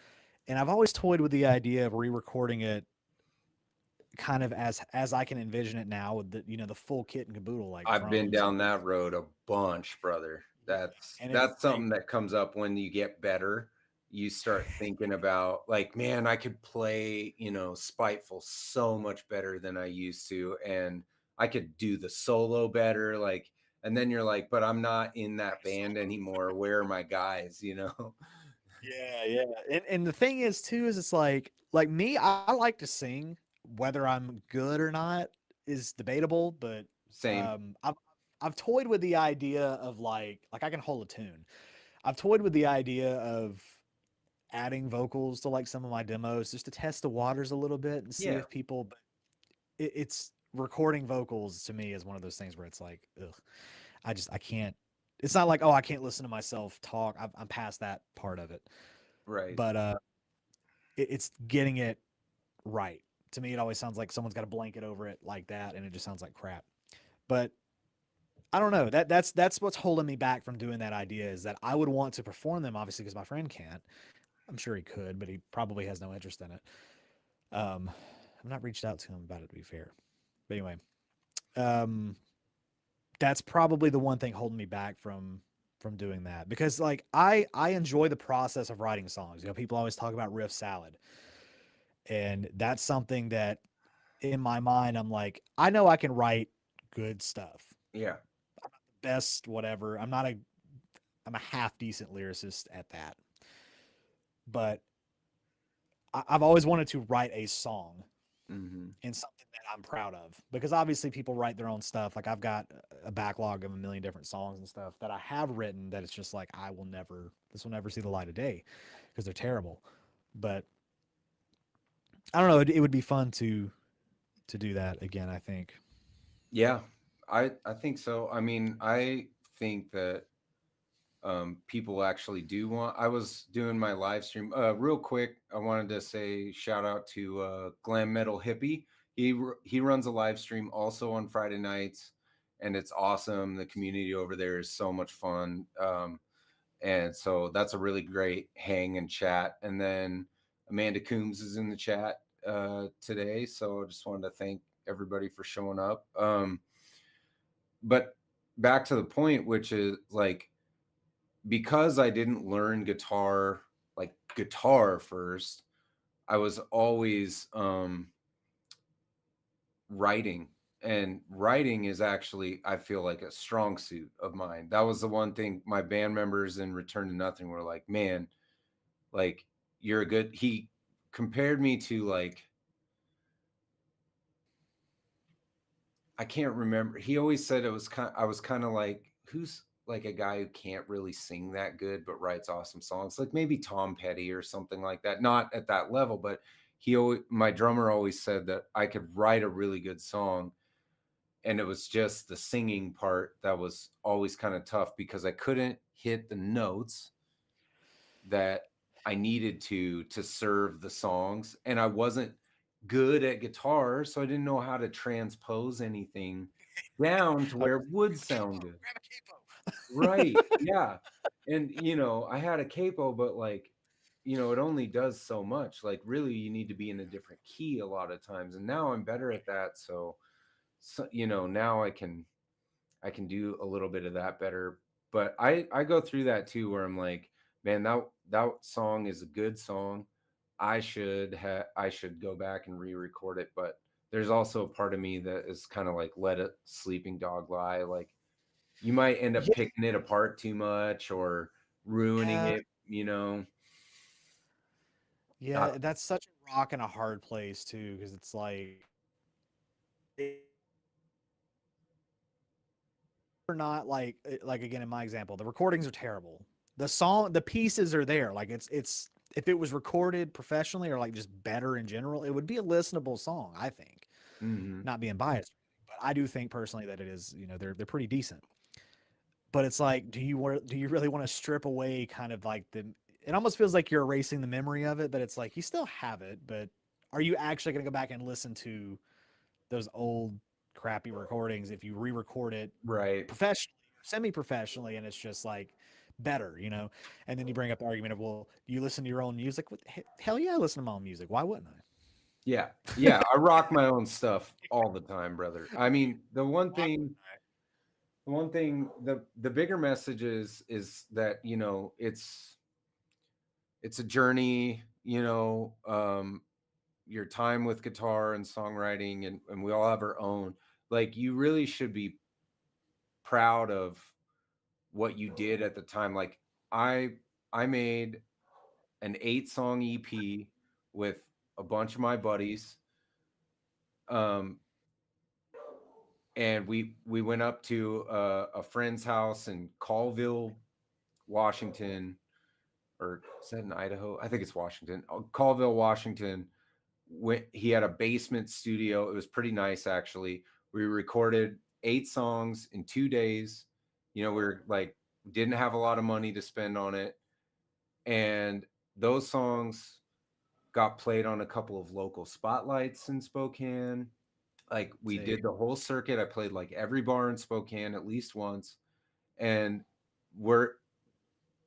And I've always toyed with the idea of re-recording it kind of as I can envision it now with the full kit and caboodle like I've been drums and down that road a bunch, brother. yeah. That's And it's that's like something that comes up when you get better. you start thinking about like, man, I could play, Spiteful so much better than I used to, and I could do the solo better. Like, and then you're like, but I'm not in that band anymore. Where are my guys? Yeah, yeah. And the thing is too is it's like me, I like to sing. Whether I'm good or not is debatable, but Same. I've toyed with the idea of like I can hold a tune. I've toyed with the idea of adding vocals to like some of my demos just to test the waters a little bit and see Yeah. if people. But it's recording vocals to me is one of those things where it's like, ugh, I can't. It's not like, oh, I can't listen to myself talk. I'm past that part of it. Right. But it's getting it right. To me, it always sounds like someone's got a blanket over it like that, and it just sounds like crap. But I don't know. That's what's holding me back from doing that idea is that I would want to perform them, obviously, because my friend can't. I'm sure he could, but he probably has no interest in it. I've not reached out to him about it, to be fair. But anyway, um, that's probably the one thing holding me back from doing that because like I enjoy the process of writing songs. People always talk about riff salad, and that's something that in my mind I'm like, I know I can write good stuff. Yeah. Best whatever. I'm a half decent lyricist at that. But I've always wanted to write a song Hmm. and something that I'm proud of because obviously people write their own stuff. Like I've got a backlog of a million different songs and stuff that I have written that it's just like this will never see the light of day because they're terrible. But I don't know. It would be fun to do that again. I think. Yeah. I think so. I mean, I think that people actually do want. I was doing my live stream real quick. I wanted to say shout out to Glam Metal Hippie. He runs a live stream also on Friday nights, and it's awesome. The community over there is so much fun, and so that's a really great hang and chat. And then Amanda Coombs is in the chat today, so I just wanted to thank everybody for showing up. But back to the point, which is like because I didn't learn guitar first, I was always writing. And writing is actually, I feel like, a strong suit of mine. That was the one thing my band members in Return to Nothing were like, man, like you're a good he compared me to like I can't remember. He always said it was kind I was kind of like who's like a guy who can't really sing that good but writes awesome songs. Like maybe Tom Petty or something like that. Not at that level, but my drummer always said that I could write a really good song, and it was just the singing part that was always kind of tough because I couldn't hit the notes that I needed to serve the songs, and I wasn't good at guitar, so I didn't know how to transpose anything down to I was where it would like, sound good. grab Right, a capo. yeah, and, I had a capo, but, like, it only does so much, like, really, you need to be in a different key a lot of times, and now I'm better at that, now I can do a little bit of that better. But I go through that too, where I'm like, man, that song is a good song. I should go back and re-record it. But there's also a part of me that is kind of like let a sleeping dog lie. Like you might end up Yeah, picking it apart too much or ruining yeah, it. Uh, yeah. That's such a rock and a hard place too, because it's or not like again in my example, the recordings are terrible. The pieces are there. Like it's if it was recorded professionally or like just better in general, it would be a listenable song. I think, mhm. not being biased, but I do think personally that it is. They're pretty decent. But it's like, do you really want to strip away kind of like the? It almost feels like you're erasing the memory of it, but it's like you still have it. But are you actually going to go back and listen to those old crappy recordings if you re-record it Right. professionally or semi-professionally and it's just like better, and then you bring up the argument of, well, do you listen to your own music? Hell yeah, I listen to my own music. Why wouldn't Yeah. Yeah. I rock my own stuff all the time, brother. I mean, the bigger message is that, it's a journey, your time with guitar and songwriting, and we all have our own. Like, you really should be proud of what you did at the time. Like, I I made an 8-song EP with a bunch of my buddies. Um, and we went up to a friend's house in Colville, Washington, or is that in Idaho? I think it's Washington. Colville, Washington. He had a basement studio. It was pretty nice, actually. We recorded 8 songs in 2 days. We were like, didn't have a lot of money to spend on it, and those songs got played on a couple of local spotlights in Spokane. Like, we Say, did the whole circuit. I played like every bar in Spokane at least once. And were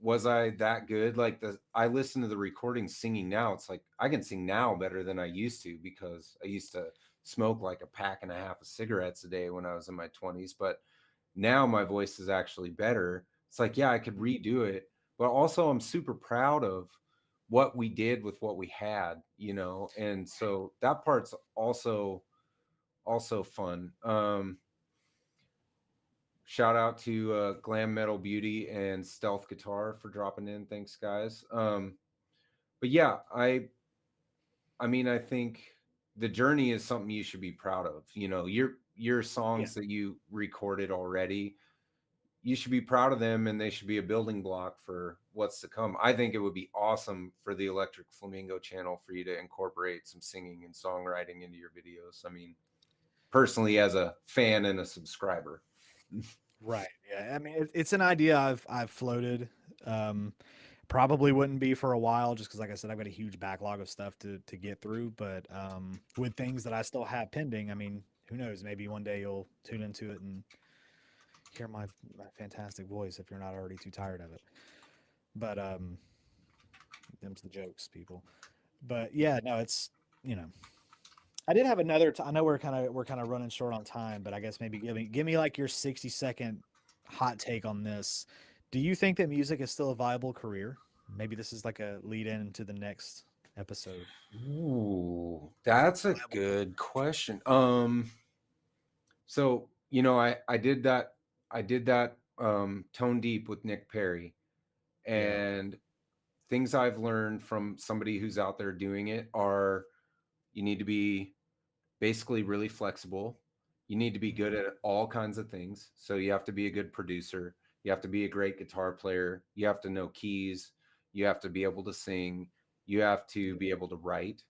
was I that good? Like, I listen to the recordings singing now. It's like I can sing now better than I used to, because I used to smoke like a pack and a half of cigarettes a day when I was in my 20s. But now my voice is actually better. It's like, yeah, I could redo it. But also, I'm super proud of what we did with what we had. And so that part's also fun. Shout out to Glam Metal Beauty and Stealth Guitar for dropping in. Thanks, guys. But yeah, I mean, I think the journey is something you should be proud of. Your yeah, songs that you recorded already, you should be proud of them, and they should be a building block for what's to come. I think it would be awesome for the Electric Flamingo channel for you to incorporate some singing and songwriting into your videos. I mean, personally, as a fan and a subscriber. right. Yeah, I mean, it's an idea I've floated. Um, Probably wouldn't be for a while, just because, like I said, I've got a huge backlog of stuff to get through. But with things that I still have pending, I mean, who knows? Maybe one day you'll tune into it and hear my fantastic voice if you're not already too tired of it. But them's the jokes, people. But yeah, no, it's you know, I did have another. I know we're kind of running short on time, but I guess maybe give me like your 60-second hot take on this. Do you think that music is still a viable career? Maybe this is like a lead in to the next episode. Ooh, that's a Viable career. good question. So I did that Tone Deep with Nick Perry, Yeah, and things I've learned from somebody who's out there doing it are, you need to be basically really flexible. You need to be good hmm, at all kinds of things. So you have to be a good producer. You have to be a great guitar player. You have to know keys. You have to be able to sing. You have to yeah, be able to write.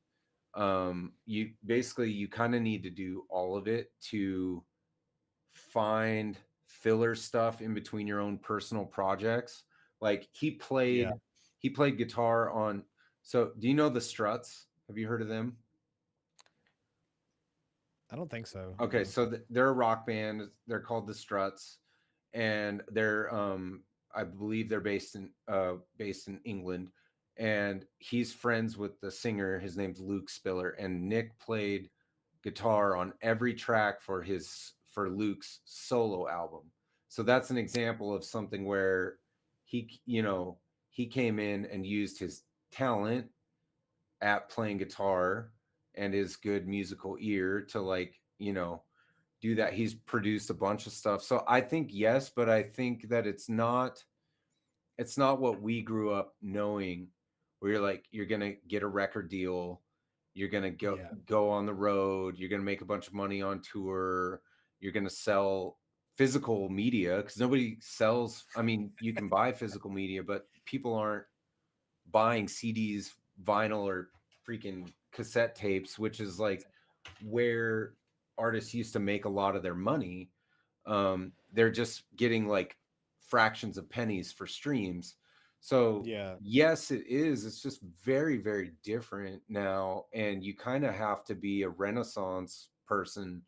You kind of need to do all of it to find filler stuff in between your own personal projects. Like, yeah. he played guitar on. So do you know the Struts? Have you heard of them? I don't think so. Okay, No. so they're a rock band. They're called the Struts, and they're I believe they're based in England, and he's friends with the singer. His name's Luke Spiller, and Nick played guitar on every track for Luke's solo album. So that's an example of something where he came in and used his talent at playing guitar and his good musical ear to, like, do that. He's produced a bunch of stuff. So I think yes, but I think that it's not what we grew up knowing, where you're like, you're gonna get a record deal, you're gonna go Yeah, go on the road, you're gonna make a bunch of money on tour, you're gonna sell physical media, because nobody sells. I mean, you can buy physical media, but people aren't buying CDs, vinyl, or freaking cassette tapes, which is like where artists used to make a lot of their money. They're just getting like fractions of pennies for streams. So yeah, yes, it is. It's just very, very different now, and you kind of have to be a Renaissance person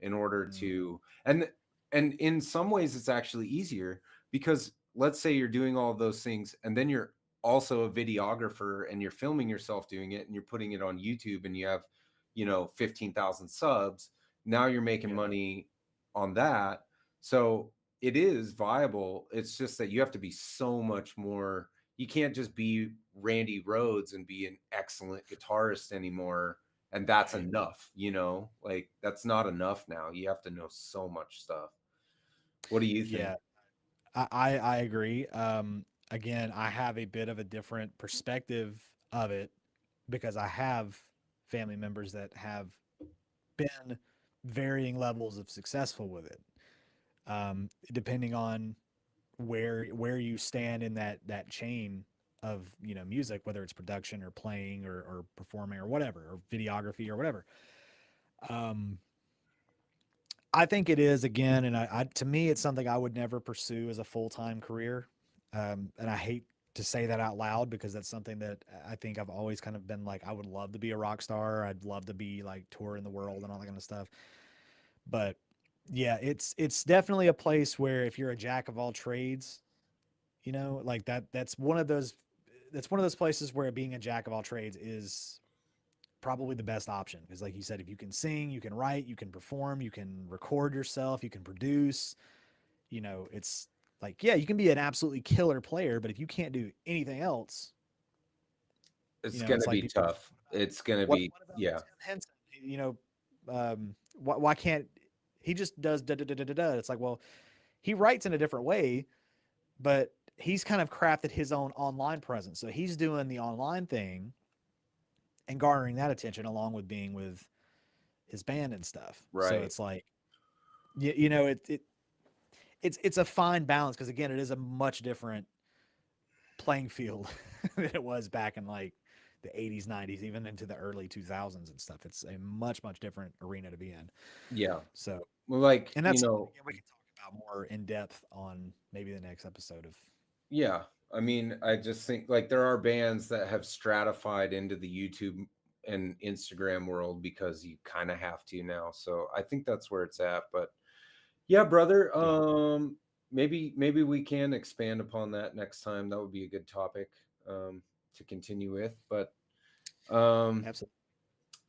in order mm, to. And in some ways, it's actually easier, because let's say you're doing all of those things, and then you're also a videographer, and you're filming yourself doing it, and you're putting it on YouTube, and you have 15,000 subs. Now you're making yeah, money on that. So it is viable. It's just that you have to be so much more. You can't just be Randy Rhoads and be an excellent guitarist anymore. And that's Right. enough, like that's not enough now. You have to know so much stuff. What do you think? Yeah, I agree. Again, I have a bit of a different perspective of it because I have family members that have been varying levels of successful with it. Depending on where you stand in that chain of music, whether it's production or playing or performing or whatever, or videography or whatever. Um, I think it is again, and I to me, it's something I would never pursue as a full time career. And I hate to say that out loud because that's something that I think I've always kind of been like, I would love to be a rock star. I'd love to be like touring the world and all that kind of stuff. But yeah, it's definitely a place where if you're a jack of all trades, like that's one of those places where being a jack of all trades is probably the best option because like you said, if you can sing, you can write, you can perform, you can record yourself, you can produce, it's like, yeah, you can be an absolutely killer player, but if you can't do anything else, It's it's gonna like be people, tough. It's gonna what be, what about yeah, Tim Henson? Why can't he just does da da da da da da? It's like, well, he writes in a different way, but he's kind of crafted his own online presence. So he's doing the online thing and garnering that attention along with being with his band and stuff. So right. it's like, it's a fine balance because again, it is a much different playing field than it was back in like the 80s, 90s, even into the early 2000s and stuff. It's a much different arena to be in. Yeah. So, Well, like, and that's something again, we can talk about more in depth on maybe the next episode of. yeah. I mean, I just think like there are bands that have stratified into the YouTube and Instagram world because you kind of have to now. So I think that's where it's at. But yeah, brother, Yeah, maybe we can expand upon that next time. That would be a good topic to continue with. But um absolutely.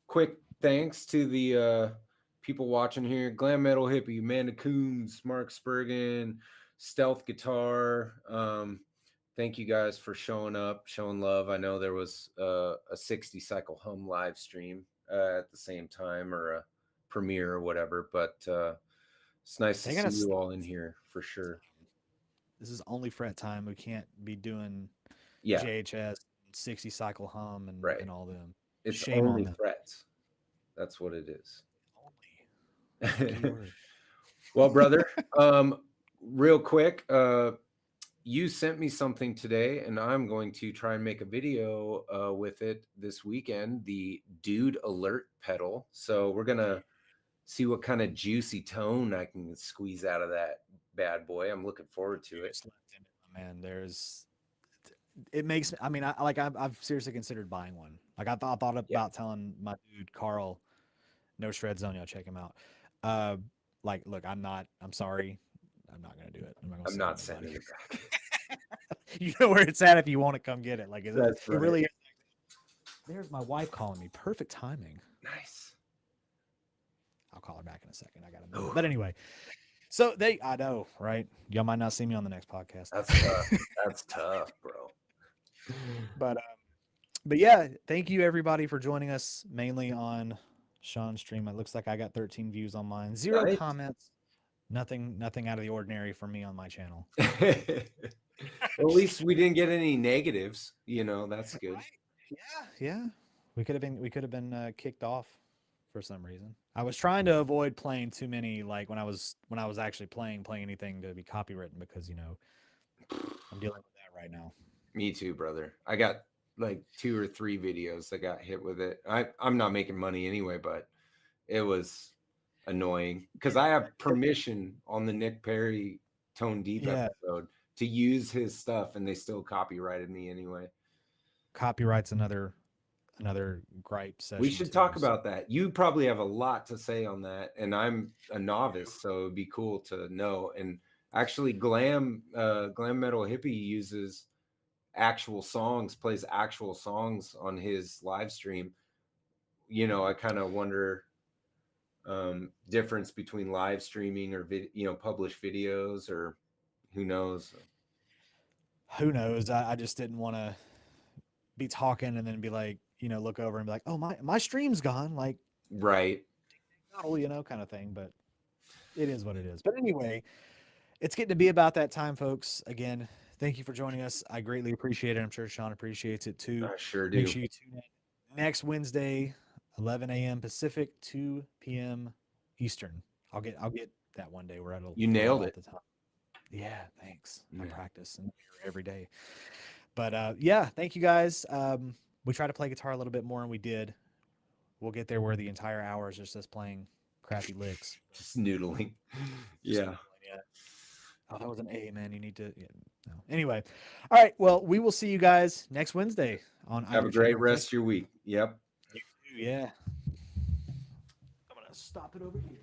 quick thanks to the people watching here: Glam Metal Hippie, Amanda Coombs, Mark Spurgeon, Stealth Guitar. Thank you guys for showing up, showing love. I know there was a 60 cycle hum live stream at the same time, or a premiere or whatever, but it's nice to Taking see us. you all in here for sure. This is only fret time. We can't be doing Yeah, JHS, 60 cycle hum, right. and all them. It's Shame on only them. threats. That's what it is. Only key word. Well, brother, real quick, you sent me something today, and I'm going to try and make a video with it this weekend. The Dude Alert pedal. So we're gonna see what kind of juicy tone I can squeeze out of that bad boy. I'm looking forward to it. Just left in it, my man. It makes me. I mean, I've seriously considered buying one. Like I thought Yeah, about telling my dude Carl, no shred zone, y'all check him out. Uh, like, look, I'm sorry, I'm not gonna do it. I'm not gonna I'm send not anybody. sending it back. You know where it's at if you want to come get it. Like, That's it right. really is. There's my wife calling me. Perfect timing. Nice. I'll call her back in a second. I gotta move. Oh, But anyway, I know, right? Y'all might not see me on the next podcast. that's tough. That's tough, bro. but but yeah, thank you everybody for joining us mainly on Sean's stream. It looks like I got 13 views on mine, 0 Nice. comments, nothing out of the ordinary for me on my channel. Well, at least we didn't get any negatives. That's good. Yeah. We could have been kicked off for some reason. I was trying to avoid playing too many like when I was actually playing anything to be copywritten because I'm dealing with that right now. Me too, brother. I got like 2 or 3 videos that got hit with it. I'm not making money anyway, but it was annoying because I have permission on the Nick Perry Tone Deep Yeah, episode to use his stuff, and they still copyrighted me anyway. copyright's another gripe session. We should too, talk so. about that. You probably have a lot to say on that, and I'm a novice, so it'd be cool to know. And actually, Glam Metal Hippie uses actual songs, plays actual songs on his live stream. I kind of wonder difference between live streaming or published videos, or who knows. Who knows? I just didn't want to be talking and then be like, look over and be like, oh, my stream's gone, like, Right. kind of thing. But it is what it is. But anyway, it's getting to be about that time, folks. Again, thank you for joining us. I greatly appreciate it. I'm sure Sean appreciates it too. I sure Make do. sure you tune in next Wednesday, 11 a.m. Pacific, 2 p.m. Eastern. I'll get that one day where You nailed it. at the time. Yeah, thanks. I Yeah. practice and every day. But yeah, thank you guys. We tried to play guitar a little bit more, and we did. We'll get there where the entire hour is just us playing crappy licks. Just noodling. Yeah. Yeah. Oh, that was an A, man. You need to. Yeah, no. Anyway, all right. Well, we will see you guys next Wednesday on. Have a great rest of your week. Yep. Yeah. I'm gonna stop it over here.